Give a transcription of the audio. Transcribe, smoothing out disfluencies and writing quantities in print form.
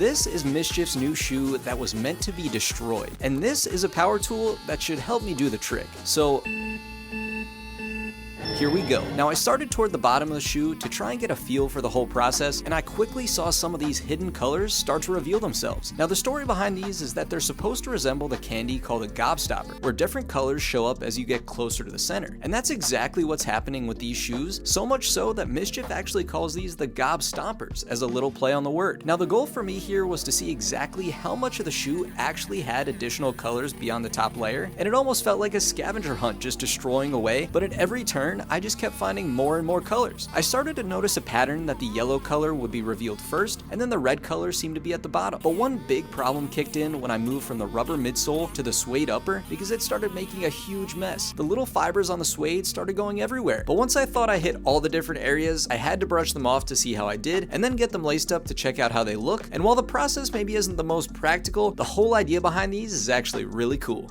This is MSCHF's new shoe that was meant to be destroyed, and this is a power tool that should help me do the trick. So here we go. Now I started toward the bottom of the shoe to try and get a feel for the whole process, and I quickly saw some of these hidden colors start to reveal themselves. Now the story behind these is that they're supposed to resemble the candy called a Gobstomper, where different colors show up as you get closer to the center. And that's exactly what's happening with these shoes, so much so that MSCHF actually calls these the Gobstompers as a little play on the word. Now the goal for me here was to see exactly how much of the shoe actually had additional colors beyond the top layer, and it almost felt like a scavenger hunt just destroying away, but at every turn I just kept finding more and more colors. I started to notice a pattern that the yellow color would be revealed first, and then the red color seemed to be at the bottom. But one big problem kicked in when I moved from the rubber midsole to the suede upper, because it started making a huge mess. The little fibers on the suede started going everywhere. But once I thought I hit all the different areas, I had to brush them off to see how I did, and then get them laced up to check out how they look. And while the process maybe isn't the most practical, the whole idea behind these is actually really cool.